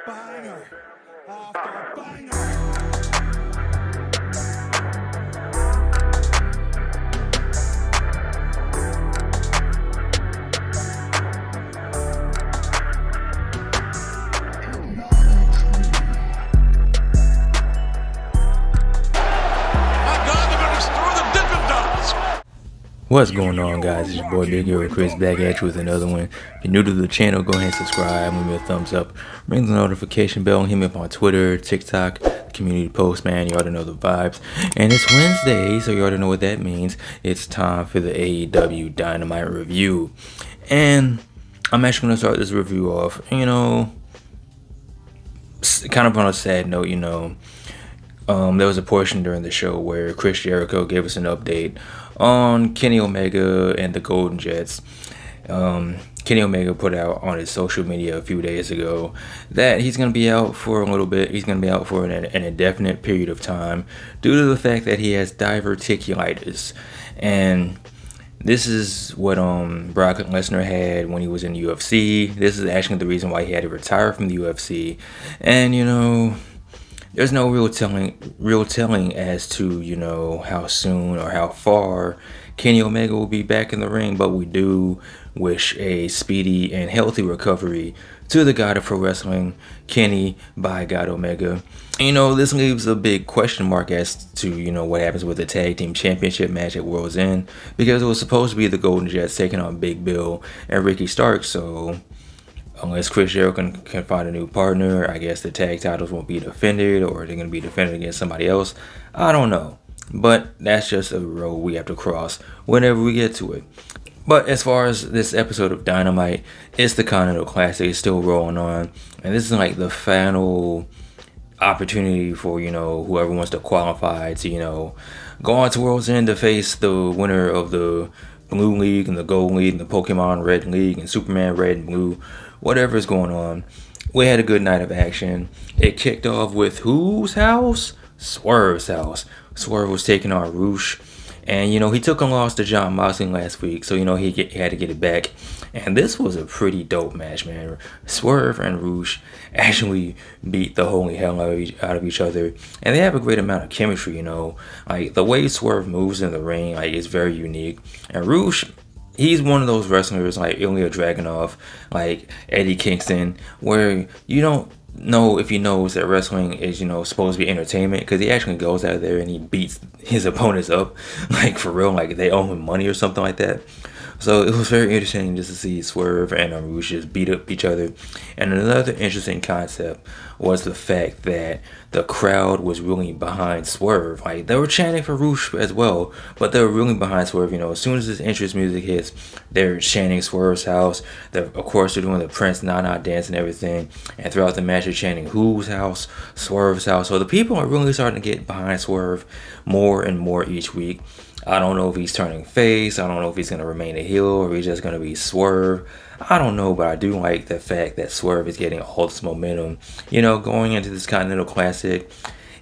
Banger after banger. What's going on, guys? It's your boy Big Hero Chris back at you with another one. If you're new to the channel, go ahead and subscribe, leave me a thumbs up, ring the notification bell, hit me up on Twitter, TikTok, community post, man. You already know the vibes. And it's Wednesday, so you already know what that means. It's time for the AEW Dynamite review. And I'm actually going to start this review off, kind of on a sad note, there was a portion during the show where Chris Jericho gave us an update on Kenny Omega and the Golden Jets. Kenny Omega put out on his social media a few days ago that he's going to be out for a little bit. He's going to be out for an indefinite period of time due to the fact that he has diverticulitis. And this is what Brock Lesnar had when he was in the UFC. This is actually the reason why he had to retire from the UFC. And, there's no real telling as to, how soon or how far Kenny Omega will be back in the ring, but we do wish a speedy and healthy recovery to the god of pro wrestling, Kenny by God Omega. This leaves a big question mark as to, what happens with the tag team championship match at World's End, because it was supposed to be the Golden Jets taking on Big Bill and Ricky Starks, so unless Chris Jericho can find a new partner, I guess the tag titles won't be defended, or they're going to be defended against somebody else. I don't know. But that's just a road we have to cross whenever we get to it. But as far as this episode of Dynamite, it's the Continental Classic. It's still rolling on. And this is like the final opportunity for, whoever wants to qualify to, go on to World's End to face the winner of the Blue League and the Gold League and the Pokemon Red League and Superman Red and Blue. Whatever is going on, we had a good night of action. It kicked off with whose house? Swerve's house. Swerve was taking on Roosh. And, he took a loss to Jon Moxley last week, so, he had to get it back. And this was a pretty dope match, man. Swerve and Roosh actually beat the holy hell out of each other. And they have a great amount of chemistry, Like, the way Swerve moves in the ring, is very unique. And Roosh, he's one of those wrestlers like Ilya Dragunov, like Eddie Kingston, where you don't know if he knows that wrestling is, supposed to be entertainment, because he actually goes out there and he beats his opponents up, like for real, like they owe him money or something like that. So it was very interesting just to see Swerve and Roosh just beat up each other. And another interesting concept was the fact that the crowd was really behind Swerve. Like, they were chanting for Roosh as well, but they were really behind Swerve. As soon as this entrance music hits, they're chanting Swerve's house. Of course, they're doing the Prince Nana dance and everything. And throughout the match, they're chanting whose house? Swerve's house. So the people are really starting to get behind Swerve more and more each week. I don't know if he's turning face. I don't know if he's going to remain a heel or he's just going to be Swerve. I don't know, but I do like the fact that Swerve is getting all this momentum, going into this Continental Classic.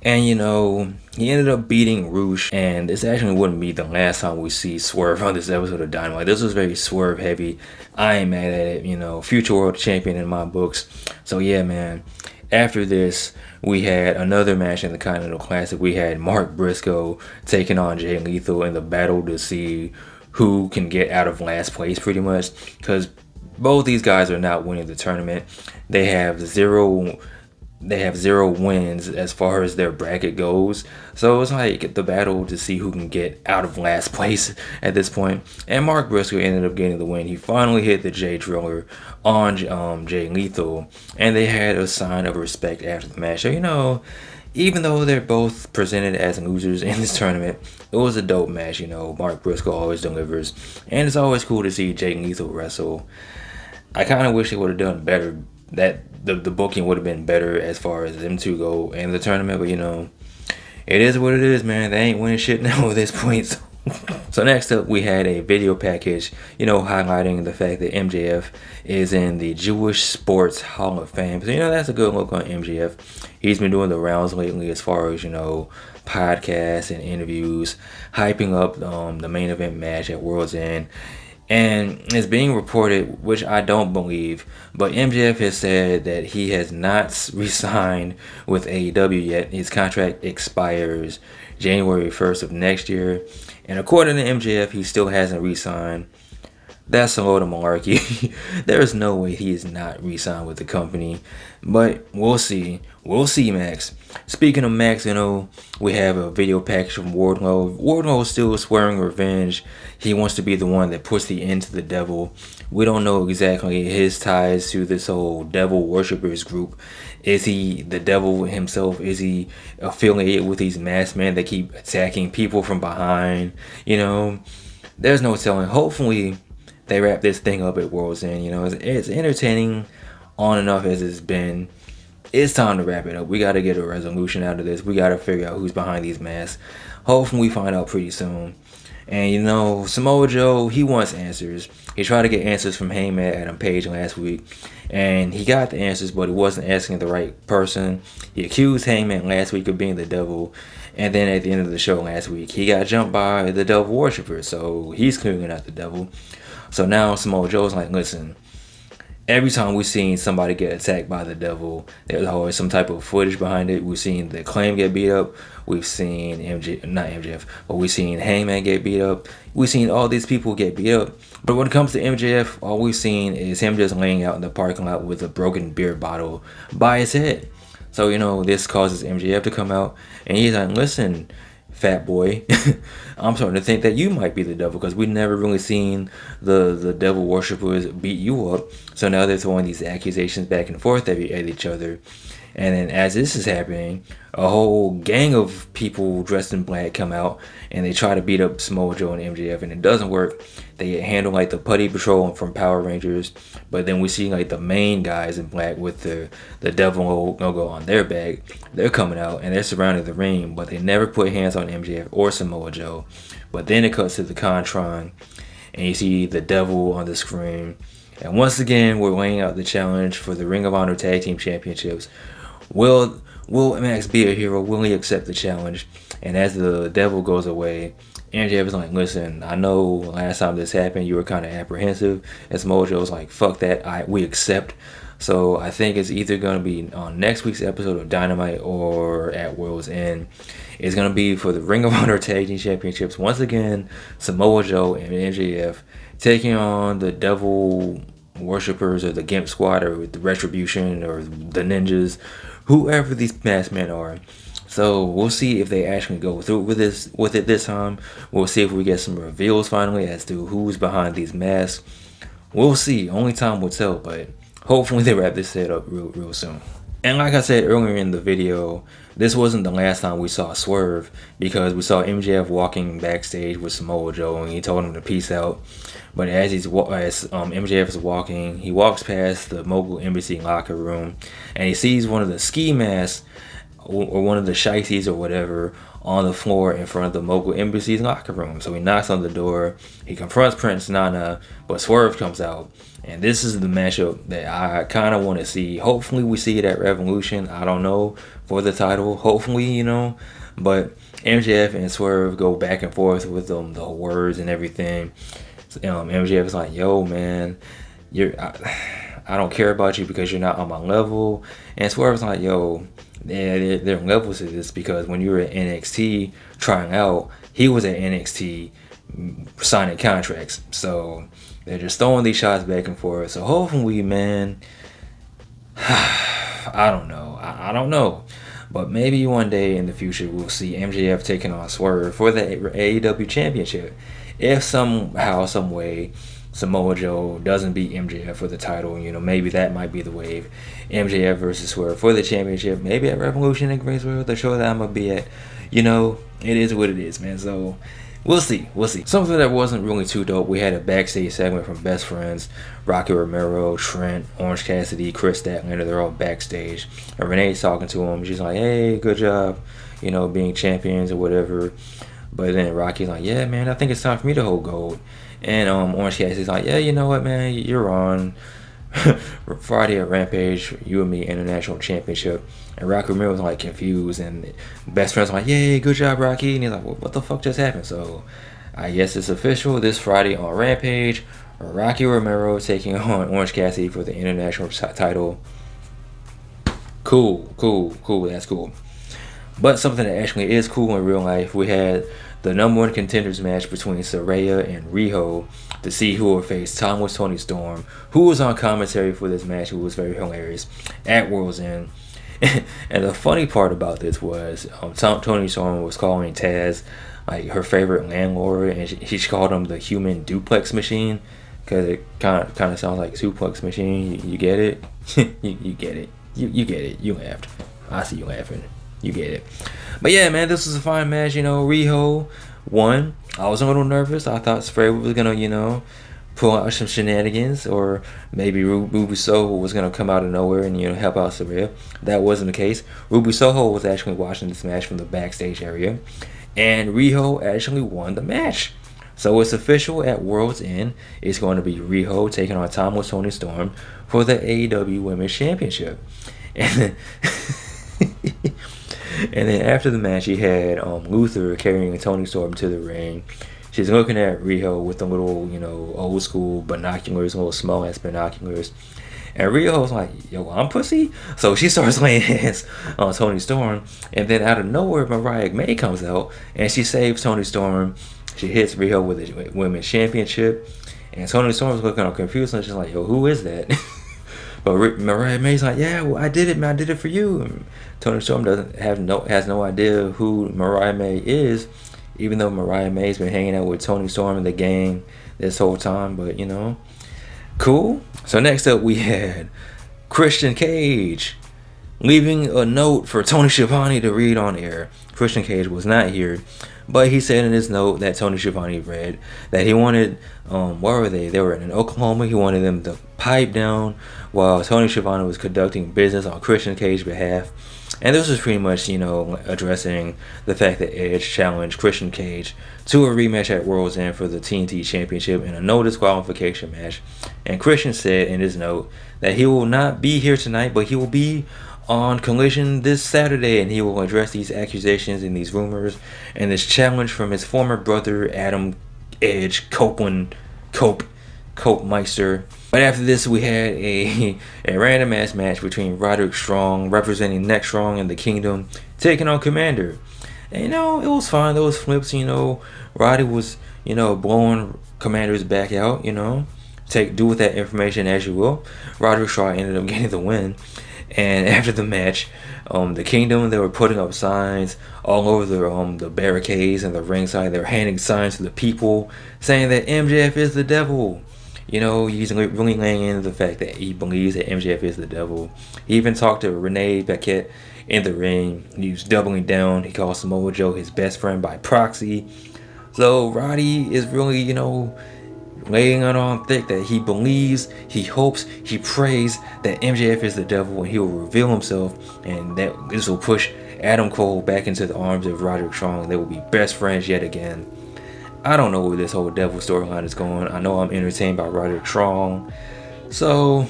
And, he ended up beating Roosh. And this actually wouldn't be the last time we see Swerve on this episode of Dynamite. This was very Swerve heavy. I ain't mad at it, future world champion in my books. So, yeah, man. After this, we had another match in the Continental Classic. We had Mark Briscoe taking on Jay Lethal in the battle to see who can get out of last place, pretty much. Because both these guys are not winning the tournament. They have zero wins as far as their bracket goes. So it's like the battle to see who can get out of last place at this point. And Mark Briscoe ended up getting the win. He finally hit the J Driller on Jay Lethal. And they had a sign of respect after the match. So, even though they're both presented as losers in this tournament, it was a dope match. Mark Briscoe always delivers. And it's always cool to see Jay Lethal wrestle. I kind of wish they would have done better. That the booking would have been better as far as them two go in the tournament, but it is what it is, man. They ain't winning shit now at this point. So next up, we had a video package, highlighting the fact that MJF is in the Jewish Sports Hall of Fame. So, that's a good look on MJF. He's been doing the rounds lately as far as, podcasts and interviews, hyping up the main event match at World's End. And it's being reported, which I don't believe, but MJF has said that he has not re-signed with AEW yet. His contract expires January 1st of next year. And according to MJF, he still hasn't re-signed. That's a load of malarkey. There is no way he is not re-signed with the company. But we'll see. We'll see, Max. Speaking of Max, we have a video package from Wardlow. Wardlow is still swearing revenge. He wants to be the one that puts the end to the devil. We don't know exactly his ties to this whole devil worshippers group. Is he the devil himself? Is he affiliated with these masked men that keep attacking people from behind? There's no telling. Hopefully they wrap this thing up at World's End. It's entertaining on and off as it's been. It's time to wrap it up. We got to get a resolution out of this. We got to figure out who's behind these masks. Hopefully we find out pretty soon. And Samoa Joe, he wants answers. He tried to get answers from Heyman Adam Page last week, and he got the answers, but he wasn't asking the right person. He accused Heyman last week of being the devil, and then at the end of the show last week, he got jumped by the devil worshipper, so he's clearly not the devil. So now Samoa Joe's like, listen, every time we've seen somebody get attacked by the devil, there's always some type of footage behind it. We've seen the Claim get beat up. We've seen not MJF, but we've seen Heyman get beat up. We've seen all these people get beat up. But when it comes to MJF, all we've seen is him just laying out in the parking lot with a broken beer bottle by his head. So, this causes MJF to come out, and he's like, listen, fat boy, I'm starting to think that you might be the devil, because we never really seen the devil worshippers beat you up. So now they're throwing these accusations back and forth at each other. And then as this is happening, a whole gang of people dressed in black come out and they try to beat up Samoa Joe and MJF, and it doesn't work. They handle like the Putty Patrol from Power Rangers, but then we see like the main guys in black with the devil logo on their back. They're coming out and they're surrounding the ring, but they never put hands on MJF or Samoa Joe. But then it cuts to the Contron, and you see the devil on the screen. And once again, we're laying out the challenge for the Ring of Honor Tag Team Championships. Will Max be a hero? Will he accept the challenge? And as the devil goes away, MJF is like, listen, I know last time this happened, you were kind of apprehensive. And Samoa Joe's like, fuck that, we accept. So I think it's either going to be on next week's episode of Dynamite or at World's End. It's going to be for the Ring of Honor Tag Team Championships. Once again, Samoa Joe and MJF taking on the devil worshippers or the Gimp Squad or the Retribution or the Ninjas, whoever these masked men are. So we'll see if they actually go through with it this time. We'll see if we get some reveals finally as to who's behind these masks. We'll see. Only time will tell, but hopefully they wrap this set up real soon. And like I said earlier in the video, this wasn't the last time we saw Swerve, because we saw MJF walking backstage with Samoa Joe and he told him to peace out. But as MJF is walking, he walks past the Mogul Embassy locker room and he sees one of the ski masks or one of the shiesties or whatever on the floor in front of the Mogul Embassy's locker room. So he knocks on the door, he confronts Prince Nana, but Swerve comes out. And this is the matchup that I kind of want to see. Hopefully we see it at Revolution. I don't know, for the title. Hopefully, But MJF and Swerve go back and forth with the words and everything. MJF is like, yo, man, I don't care about you because you're not on my level. And Swerve's like, yo, there are levels to this, because when you were at NXT trying out, he was at NXT signing contracts. So they're just throwing these shots back and forth. So hopefully, man, I don't know. I don't know. But maybe one day in the future we'll see MJF taking on Swerve for the AEW Championship. If somehow, some way, Samoa Joe doesn't beat MJF for the title, maybe that might be the wave. MJF versus Swerve for the championship, maybe at Revolution in Greensboro, the show that I'm going to be at. It is what it is, man. So we'll see. Something that wasn't really too dope, we had a backstage segment from Best Friends. Rocky Romero, Trent, Orange Cassidy, Chris Statlander, they're all backstage. And Renee's talking to him. She's like, hey, good job, being champions or whatever. But then Rocky's like, yeah, man, I think it's time for me to hold gold. And Orange Cassidy's like, yeah, you know what, man, you're on Friday at Rampage, you and me, International Championship. And Rocky Romero's like confused, and Best Friend's like, yay, good job, Rocky. And he's like, what the fuck just happened? So I guess it's official this Friday on Rampage. Rocky Romero taking on Orange Cassidy for the international title. Cool. That's cool. But something that actually is cool in real life, we had the number one contenders match between Saraya and Riho to see who will face Toni Storm, who was on commentary for this match, who was very hilarious at World's End. And the funny part about this was Toni Storm was calling Taz like her favorite landlord, and she called him the human duplex machine because it kind of sounds like suplex machine. You get it? you get it. You get it. You laughed. I see you laughing. You get it. But yeah, man, this was a fine match. Riho won. I was a little nervous. I thought Swerve was gonna, pull out some shenanigans, or maybe Ruby Soho was gonna come out of nowhere and help out Saraya. That wasn't the case. Ruby Soho was actually watching this match from the backstage area, and Riho actually won the match. So it's official at World's End. It's going to be Riho taking on Toni Storm for the AEW Women's Championship. And then after the match, he had Luther carrying Toni Storm to the ring. She's looking at Riho with the little, old school binoculars, little small ass binoculars. And Riho's like, yo, I'm pussy? So she starts laying hands on Toni Storm. And then out of nowhere, Mariah May comes out and she saves Toni Storm. She hits Riho with the Women's Championship. And Toni Storm's looking all confused and she's like, yo, who is that? But Mariah May's like, yeah, well, I did it, man. I did it for you. And Toni Storm has no idea who Mariah May is, even though Mariah May's been hanging out with Toni Storm and the gang this whole time. But, cool. So next up, we had Christian Cage leaving a note for Tony Schiavone to read on air. Christian Cage was not here, but he said in his note that Tony Schiavone read that he wanted, where were they? They were in Oklahoma. He wanted them to pipe down while Tony Schiavone was conducting business on Christian Cage's behalf. And this was pretty much, addressing the fact that Edge challenged Christian Cage to a rematch at World's End for the TNT Championship in a no disqualification match. And Christian said in his note that he will not be here tonight, but he will be on Collision this Saturday, and he will address these accusations and these rumors and this challenge from his former brother Adam Edge Copemeister. But after this, we had a random ass match between Roderick Strong, representing Next Strong and the Kingdom, taking on Commander. And it was fine. There was flips. Roddy was blowing Commander's back out. Do with that information as you will. Roderick Strong ended up getting the win. And after the match, the Kingdom, they were putting up signs all over the barricades and the ringside. They were handing signs to the people saying that MJF is the devil. He's really laying into the fact that he believes that MJF is the devil. He even talked to Renee Paquette in the ring. He was doubling down. He called Samoa Joe his best friend by proxy. So Roddy is really, laying it on thick that he believes, he hopes, he prays that MJF is the devil and he will reveal himself, and that this will push Adam Cole back into the arms of Roderick Strong. They will be best friends yet again. I don't know where this whole devil storyline is going. I know I'm entertained by Roderick Strong, so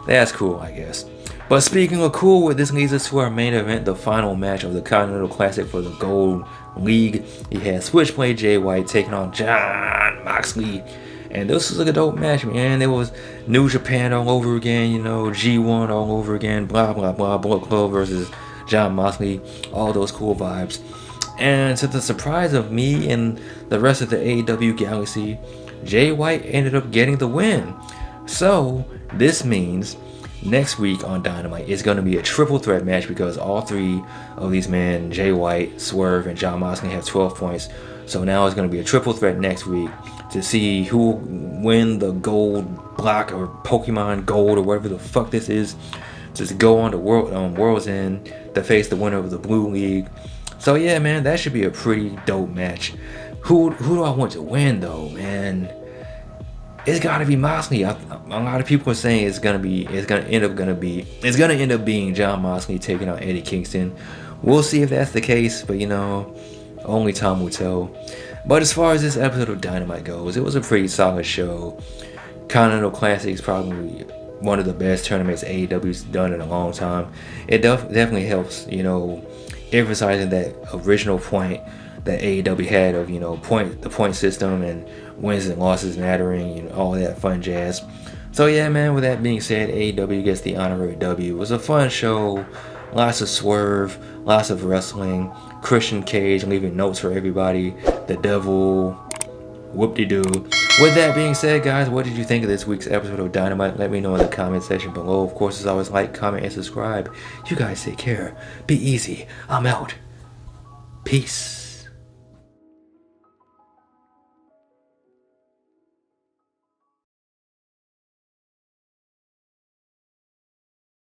that's cool, I guess. But speaking of cool, this leads us to our main event, the final match of the Continental Classic for the Gold League. He had Switchblade Jay White taking on Jon Moxley, and this was like a dope match, man. It was New Japan all over again, G1 all over again, blah blah blah, Bullet Club versus Jon Moxley, all those cool vibes. And to the surprise of me and the rest of the AEW galaxy, Jay White ended up getting the win. So this means next week on Dynamite is going to be a triple threat match, because all three of these men, Jay White, Swerve, and Jon Moxley, have 12 points. So now it's going to be a triple threat next week to see who will win the gold block or Pokemon Gold or whatever the fuck this is. Just go on to World's End to face the winner of the Blue League. So yeah, man, that should be a pretty dope match. Who do I want to win though, man? It's gotta be Moxley. A lot of people are saying it's gonna end up being Jon Moxley taking out Eddie Kingston. We'll see if that's the case, but only time will tell. But as far as this episode of Dynamite goes, it was a pretty solid show. Continental Classic is probably one of the best tournaments AEW's done in a long time. It definitely helps, emphasizing that original point that AEW had of, the point system and wins and losses mattering, all that fun jazz. So yeah, man, with that being said, AEW gets the honorary W. It was a fun show, lots of swerve, lots of wrestling, Christian Cage leaving notes for everybody, the devil, whoop-de-doo. With that being said, guys, what did you think of this week's episode of Dynamite? Let me know in the comment section below. Of course, as always, like, comment, and subscribe. You guys take care. Be easy. I'm out. Peace.